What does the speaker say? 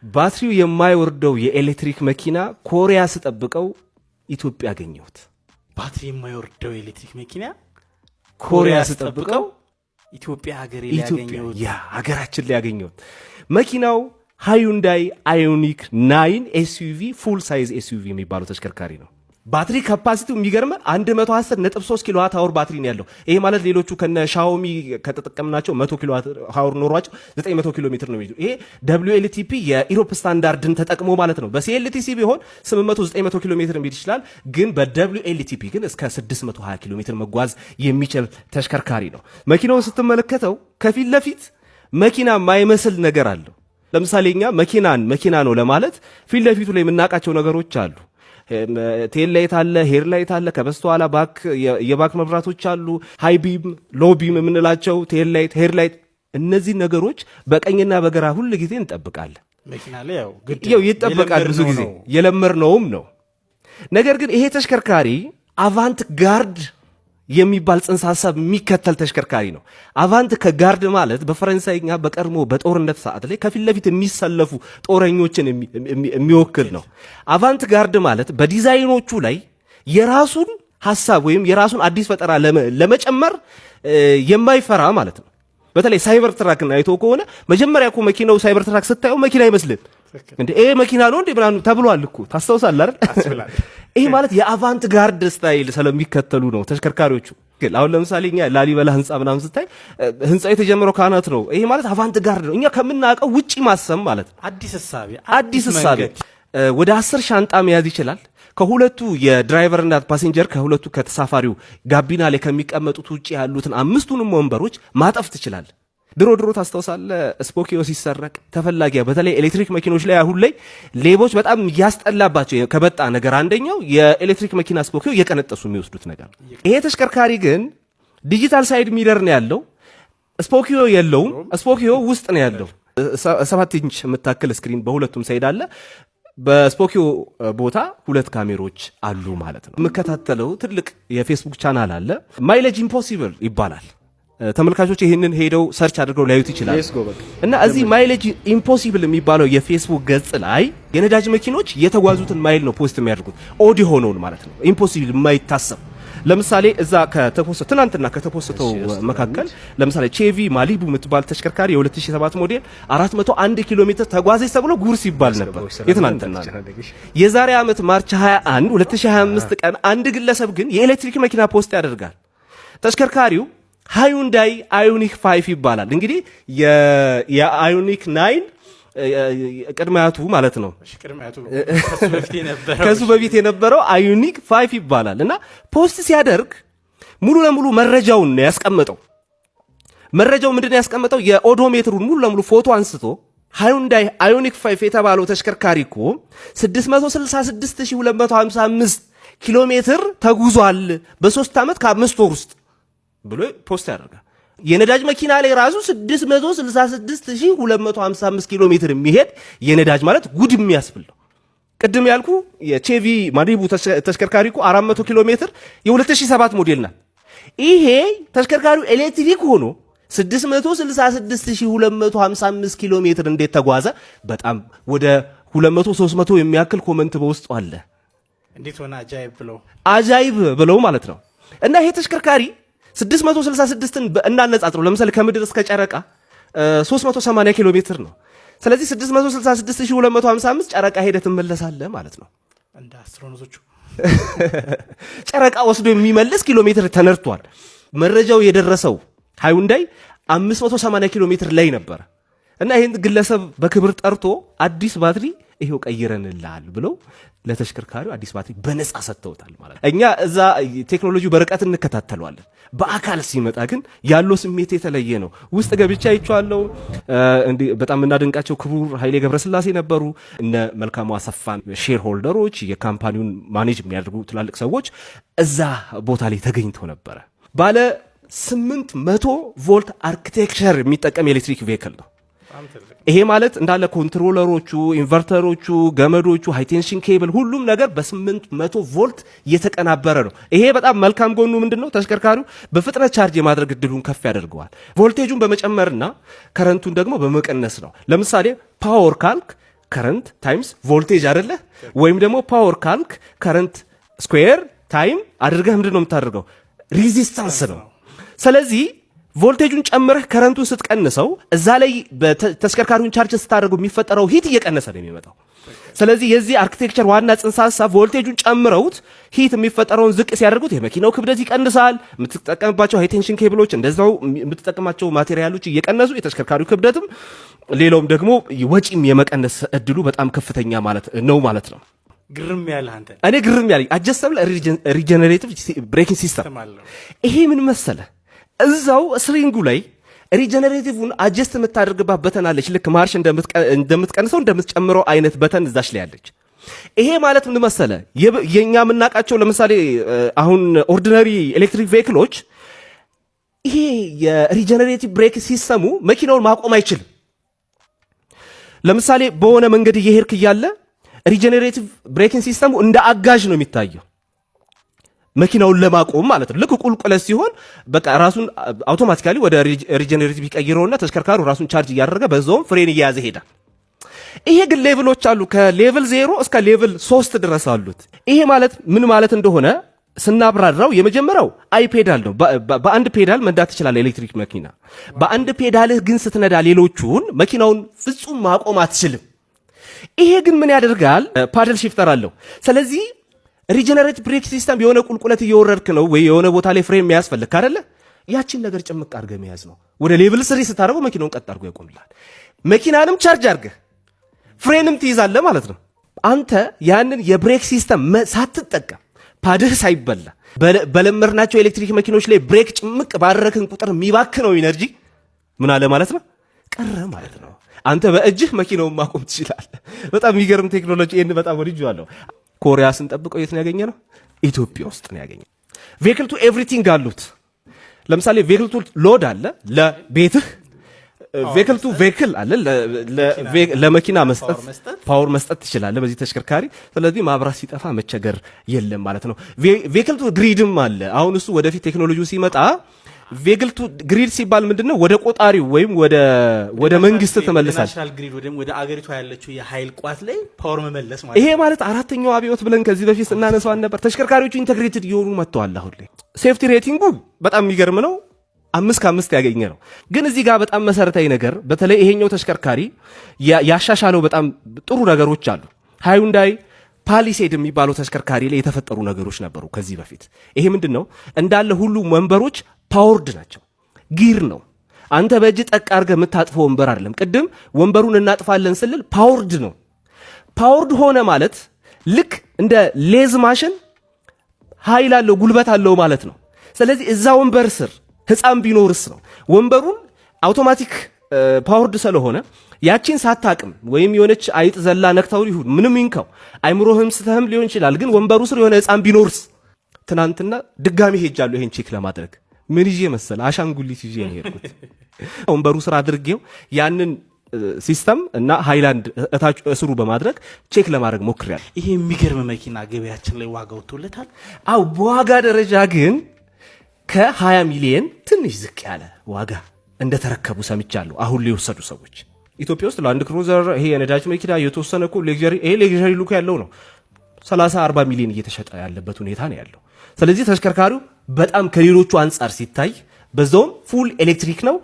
ባትሪው የማይወርደው የኤሌክትሪክ መኪና ኮሪያ ስጠብቀው ኢትዮጵያ አገኘሁት። ባትሪ የማይወርደው የኤሌክትሪክ መኪና ኮሪያ ስጠብቀው ኢትዮጵያ ሀገሬ ላይ ያገኘሁት። ያ ሀገራችን ላይ ያገኘሁት መኪናው ሃዩንዳይ አዮኒክ 9 ኤስዩቪ ፉል ሳይዝ ኤስዩቪ የሚባለው ተሽከርካሪ ነው። ባትሪ ካፓሲቲው የሚገርም 110.3 ኪሎዋት አወር ባትሪ ነው ያለው። ይሄ ማለት ሌሎቹ ከነ ሻኦሚ ከተጠቀምናቸው 100 ኪሎዋት አወር ኖሯቸው 900 ኪሎ ሜትር ነው የሚሄዱት። ይሄ WLTP የኢሮፕ ስታንዳርድን ተጠቅሞ ማለት ነው። በCLTC ቢሆን 800-900 ኪሎ ሜትር መሄድ ይችላል። ግን በWLTP ግን እስከ 620 ኪሎ ሜትር መጓዝ የሚችል ተሽከርካሪ ነው። መኪናውን ስትመለከተው ከፊት ለፊት መኪና የማይመስል ነገር አለው። ለምሳሌ እኛ መኪና ነው ለማለት ፊት ለፊቱ ላይ የምናውቃቸው ነገሮች አሉ። ቴል ላይት አለ፣ ሄር ላይት አለ፣ ከበስተኋላ የባክ መብራቶች አሉ፣ ሃይ ቢም ሎ ቢም የምንላቸው ቴል ላይት፣ ሄር ላይት። እነዚህ ነገሮች በቀኝና በግራ ሁሉ ጊዜ እንጠብቃለን። መኪና ላይ ያው ይጠበቃል፣ ብዙ ጊዜ የለመድነውም ነው። ነገር ግን ይሄ ተሽከርካሪ አቫንት ጋርድ የሚባል ጽንሰ ሐሳብ የሚከተል ተሽከርካሪ ነው። አቫንት ከጋርድ ማለት በፈረንሳይኛ በቀድሞ በጦርነት ሰዓት ላይ ከፊት ለፊት የሚሰለፉ ጦረኞችን የሚወክል ነው። አቫንት ጋርድ ማለት በዲዛይኖቹ ላይ የራሱን ሐሳብ ወይም የራሱን አዲስ ፈጠራ ለመጨመር የማይፈራ ማለት ነው። በተለይ ሳይበር ትራክን አይቶ ከሆነ መጀመሪያ እኮ መኪናው ሳይበር ትራክ ስታየው መኪና አይመስልም እንዴ? ይሄ መኪና ነው እንዴ ምናምን ተብሏል እኮ ታስታውሳለህ አይደል? ይሄ ማለት የአቫንት ጋርድ ስታይል ስለሚከተሉ ነው ተሽከርካሪዎቹ። አሁን ለምሳሌ እኛ ላሊበላ ህንጻ ምናምን ስታይ ህንጻው የተጀመረው ካናት ነው። ይሄ ማለት አቫንት ጋርድ ነው። እኛ ከምናውቀው ውጪ ማሰብ ማለት ነው። አዲስ እሳቤ ወደ 10 ሻንጣ መያዝ ይችላል። ከሁለቱ የድራይቨርና ፓሴንጀር ከሁለቱ ከተሳፋሪው ጋቢና ላይ ከሚቀመጡት ውጪ ያሉትን 5ቱንም ወንበሮች ማጠፍ ትችላል። ድሮ ታስታውሳለህ ስፖኪዮ ሲሰረቅ ተፈላጊያ በተለይ ኤሌክትሪክ መኪኖች ላይ አሁን ላይ ሌቦች በጣም ያስጠላባቸው ከበጣ ነገር አንደኛው የኤሌክትሪክ መኪና ስፖኪዮ እየቀነጠሱ የሚወስዱት ነገር። ይሄ ተሽከርካሪ ግን ዲጂታል ሳይድ ሚረር ነው ያለው። ስፖኪዮ የለውም። ስፖኪዮ ውስጥ ነው ያለው። 7 ኢንች የምታክል ስክሪን በሁለቱም ሳይድ አለ። በስፖኪዮ ቦታ 2 ካሜሮች አሉ ማለት ነው። የምከታተለው ትልቅ የፌስቡክ ቻናል አለ፣ ማይሌጅ ኢምፖሲብል ይባላል። ተመልካቾች ይህንን ሄደው ሰርች አድርገው ሊያዩት ይችላል። እና እዚህ ማይሌጅ ኢምፖሲብል የሚባለው የፌስቡክ ገጽ ላይ የነዳጅ መኪኖች የተጓዙትን ማይል ነው ፖስት የሚያደርጉት፣ ኦዲ ሆነውን ማለት ነው። ኢምፖሲብል የማይታሰብ ለምሳሌ እዛ ትናንትና ከተፖስተው መካከል ለምሳሌ ቼቪ ማሊቡ የምትባል ተሽከርካሪ የ2007 ሞዴል 401 ኪሎ ሜትር ተጓዘች ተብሎ ጉርስ ይባል ነበር። የትናንትና የዛሬ ዓመት ማርች 21 2025 ቀን አንድ ግለሰብ ግን የኤሌክትሪክ መኪና ፖስት ያደርጋል። ተሽከርካሪው ሃዩንዳይ አዮኒክ 5 ይባላል። እንግዲህ የአዮኒክ 9 ቅድማያቱ ማለት ነው። ከሱ በፊት የነበረው አዮኒክ 5 ይባላል። እና ፖስት ሲያደርግ ሙሉ ለሙሉ መረጃውን ነው ያስቀመጠው። መረጃው ምንድነው ያስቀመጠው? የኦዶሜትሩን ሙሉ ለሙሉ ፎቶ አንስቶ ሃዩንዳይ አዮኒክ 5 የተባለው ተሽከርካሪ እኮ 666255 ኪሎ ሜትር ተጉዟል በ3 ዓመት ከ5 ወር ውስጥ ብሎ ፖስት ያደርጋል። የነዳጅ መኪና ላይ ራሱ 666255 ኪሎ ሜትር የሚሄድ የነዳጅ ማለት ጉድ የሚያስብል ነው። ቅድም ያልኩ የቼቪ ማሊቡ ተሽከርካሪ እኮ 400 ኪሎ ሜትር የ2007 ሞዴል ናት። ይሄ ተሽከርካሪው ኤሌክትሪክ ሆኖ 666255 ኪሎ ሜትር እንዴት ተጓዘ? በጣም ወደ 200-300 የሚያክል ኮመንት በውስጡ አለ። እንዴት ሆነ አጃይብ ብለው ማለት ነው። እና ይሄ ተሽከርካሪ 666ን እናነጻጽሩ። ለምሳሌ ከምድር እስከ ጨረቃ 380 ኪሎ ሜትር ነው። ስለዚህ 666255 ጨረቃ ሄደህ ትመለሳለህ ማለት ነው። እንደ አስትሮኖቶቹ ጨረቃ ወስዶ የሚመልስ ኪሎ ሜትር ተነርቷል። መረጃው የደረሰው ሃዩንዳይ 580 ኪሎ ሜትር ላይ ነበር። እና ይህን ግለሰብ በክብር ጠርቶ አዲስ ባትሪ ይሄው ቀይረንልሃል ብለው ለተሽከርካሪው አዲስ ባትሪ በነፃ ሰጥተውታል ማለት ነው። እኛ እዛ ቴክኖሎጂው በርቀት እንከታተለዋለን። በአካል ሲመጣ ግን ያለው ስሜት የተለየ ነው። ውስጥ ገብቻ አይቼዋለሁ። በጣም እናደንቃቸው ክቡር ኃይሌ ገብረስላሴ ነበሩ። እነ መልካሙ አሰፋን ሼር ሆልደሮች፣ የካምፓኒውን ማኔጅ የሚያደርጉ ትላልቅ ሰዎች እዛ ቦታ ላይ ተገኝተው ነበረ። ባለ 800 ቮልት አርኪቴክቸር የሚጠቀም የኤሌክትሪክ ቬሂክል ነው። ይሄ ማለት እንዳለ ኮንትሮለሮቹ፣ ኢንቨርተሮቹ፣ ገመዶቹ፣ ሃይቴንሽን ኬብል ሁሉም ነገር በ800 ቮልት የተቀናበረ ነው። ይሄ በጣም መልካም ጎኑ ምንድነው? ተሽከርካሪው በፍጥነት ቻርጅ የማድረግ እድሉን ከፍ ያደርገዋል። ቮልቴጁን በመጨመርና ከረንቱን ደግሞ በመቀነስ ነው። ለምሳሌ ፓወር ካልክ ከረንት ታይምስ ቮልቴጅ አይደለ? ወይም ደግሞ ፓወር ካልክ ከረንት ስኩዌር ታይም አድርገህ ምንድን ነው የምታደርገው? ሪዚስታንስ ነው። ስለዚህ ቮልቴጁን ጨምረህ ከረንቱን ስትቀንሰው እዛ ላይ ተሽከርካሪውን ቻርጅ ስታደርገው የሚፈጠረው ሂት እየቀነሰ ነው የሚመጣው። ስለዚህ የዚህ አርኪቴክቸር ዋና ጽንሰ ሐሳብ ቮልቴጁን ጨምረውት ሂት የሚፈጠረውን ዝቅ ሲያደርጉት የመኪናው ክብደት ይቀንሳል። የምትጠቀምባቸው ሃይ ቴንሽን ኬብሎች እንደዛው የምትጠቀማቸው ማቴሪያሎች እየቀነሱ የተሽከርካሪው ክብደትም ሌላውም ደግሞ ወጪም የመቀነስ እድሉ በጣም ከፍተኛ ነው ማለት ነው። ግርም ያለ አንተ እኔ ግርም ያለኝ አጀስተብል ሪጀነሬቲቭ ብሬኪንግ ሲስተም ይሄ ምን መሰለ እዛው ስሪንጉ ላይ ሪጀነሬቲቭን አጀስት የምታደርግባት በተን አለች። ልክ ማርሽ እንደምትቀንሰው እንደምትጨምረው አይነት በተን እዛች ላይ አለች። ይሄ ማለት ምን መሰለ የኛ የምናውቃቸው ለምሳሌ አሁን ኦርዲነሪ ኤሌክትሪክ ቬሂክሎች ይሄ የሪጀነሬቲቭ ብሬክ ሲስተሙ መኪናውን ማቆም አይችልም። ለምሳሌ በሆነ መንገድ እየሄድክ እያለ ሪጀነሬቲቭ ብሬኪንግ ሲስተሙ እንደ አጋዥ ነው የሚታየው መኪናውን ለማቆም ማለት ነው። ልክ ቁልቁለት ሲሆን በቃ ራሱን አውቶማቲካሊ ወደ ሪጀነሬቲቭ ይቀይረውና ተሽከርካሪው ራሱን ቻርጅ እያደረገ በዛውም ፍሬን እየያዘ ሄዳል። ይሄ ግን ሌቭሎች አሉ። ከሌቭል 0 እስከ ሌቭል 3 ድረስ አሉት። ይሄ ማለት ምን ማለት እንደሆነ ስናብራራው የመጀመሪያው አይ ፔዳል ነው። በአንድ ፔዳል መንዳት ትችላለህ ኤሌክትሪክ መኪና። በአንድ ፔዳልህ ግን ስትነዳ ሌሎቹን መኪናውን ፍጹም ማቆም አትችልም። ይሄ ግን ምን ያደርጋል? ፓድል ሺፍተር አለው። ስለዚህ ሪጀነሬቲቭ ብሬክ ሲስተም የሆነ ቁልቁለት እየወረድክ ነው ወይ የሆነ ቦታ ላይ ፍሬም የሚያስፈልግ አይደለ? ያቺን ነገር ጭምቅ አድርገህ መያዝ ነው። ወደ ሌቭል 3 ስታደርገው መኪናውን ቀጥ አድርጎ ያቆምላል። መኪናንም ቻርጅ አድርገህ ፍሬንም ትይዛለህ ማለት ነው። አንተ ያንን የብሬክ ሲስተም ሳትጠቀም ፓድህ ሳይበላ በለመድናቸው ኤሌክትሪክ መኪኖች ላይ ብሬክ ጭምቅ ባደረክን ቁጥር የሚባክነው ኢነርጂ ምን አለ ማለት ነው? ቀረ ማለት ነው። አንተ በእጅህ መኪናውን ማቆም ትችላለህ። በጣም የሚገርም ቴክኖሎጂ። ይህን በጣም ወድጄዋለሁ። ኮሪያ ስንጠብቀው የት ነው ያገኘ ነው? ኢትዮጵያ ውስጥ ነው ያገኘ። ቬሂክል ቱ ኤቭሪቲንግ አሉት። ለምሳሌ ቬሂክል ቱ ሎድ አለ ለቤትህ፣ ቬሂክል ቱ ቬሂክል አለ ለመኪና መስጠት ፓወር መስጠት ትችላለህ በዚህ ተሽከርካሪ። ስለዚህ ማብራት ሲጠፋ መቸገር የለም ማለት ነው። ቬሂክል ቱ ግሪድም አለ። አሁን እሱ ወደፊት ቴክኖሎጂው ሲመጣ ቬሂክል ቱ ግሪድ ሲባል ምንድነው? ወደ ቆጣሪው ወይም ወደ መንግስት ተመልሳል። ናሽናል ግሪድ ወደ አገሪቷ ያለችው የኃይል ቋት ላይ ፓወር መመለስ ማለት። ይሄ ማለት አራተኛው አብዮት ብለን ከዚህ በፊት እናነሳዋን ነበር። ተሽከርካሪዎቹ ኢንተግሬትድ እየሆኑ መጥተዋል። አሁን ላይ ሴፍቲ ሬቲንጉ በጣም የሚገርም ነው። 5 ከ5 ያገኘ ነው። ግን እዚህ ጋር በጣም መሰረታዊ ነገር በተለይ ይሄኛው ተሽከርካሪ ያሻሻለው በጣም ጥሩ ነገሮች አሉ። ሃዩንዳይ ፓሊሴድ የሚባለው ተሽከርካሪ ላይ የተፈጠሩ ነገሮች ነበሩ ከዚህ በፊት። ይሄ ምንድነው? እንዳለ ሁሉ ወንበሮች ፓወርድ ናቸው። ጊር ነው። አንተ በእጅ ጠቅ አድርገህ የምታጥፈው ወንበር አይደለም። ቅድም ወንበሩን እናጥፋለን ስልል ፓወርድ ነው። ፓወርድ ሆነ ማለት ልክ እንደ ሌዝ ማሽን ኃይል አለው፣ ጉልበት አለው ማለት ነው። ስለዚህ እዛ ወንበር ስር ህፃን ቢኖርስ ነው ወንበሩን አውቶማቲክ ፓወርድ ስለሆነ ያቺን ሳታቅም ወይም የሆነች አይጥ ዘላ ነክታው ይሁን ምንም ይንካው አይምሮህም ስተህም ሊሆን ይችላል። ግን ወንበሩ ስር የሆነ ህፃን ቢኖርስ? ትናንትና ድጋሚ ሄጃለሁ ይሄን ቼክ ለማድረግ። ምን ይዤ መሰለ? አሻንጉሊት ይዤ ነው የሄድኩት። ወንበሩ ስር አድርጌው ያንን ሲስተም እና ሃይላንድ እታች እስሩ በማድረግ ቼክ ለማድረግ ሞክሬያለሁ። ይሄ የሚገርም መኪና ገበያችን ላይ ዋጋው ተወለታል። አው በዋጋ ደረጃ ግን ከ20 ሚሊዮን ትንሽ ዝቅ ያለ ዋጋ እንደተረከቡ ሰምቻለሁ። አሁን ላይ የወሰዱ ሰዎች ኢትዮጵያ ውስጥ ላንድ ክሩዘር ይሄ የነዳጅ መኪና የተወሰነ እኮ ሌክዠሪ ሉክ ያለው ነው 30-40 ሚሊዮን እየተሸጠ ያለበት ሁኔታ ነው ያለው። ስለዚህ ተሽከርካሪው በጣም ከሌሎቹ አንጻር ሲታይ በዛውም ፉል ኤሌክትሪክ ነው።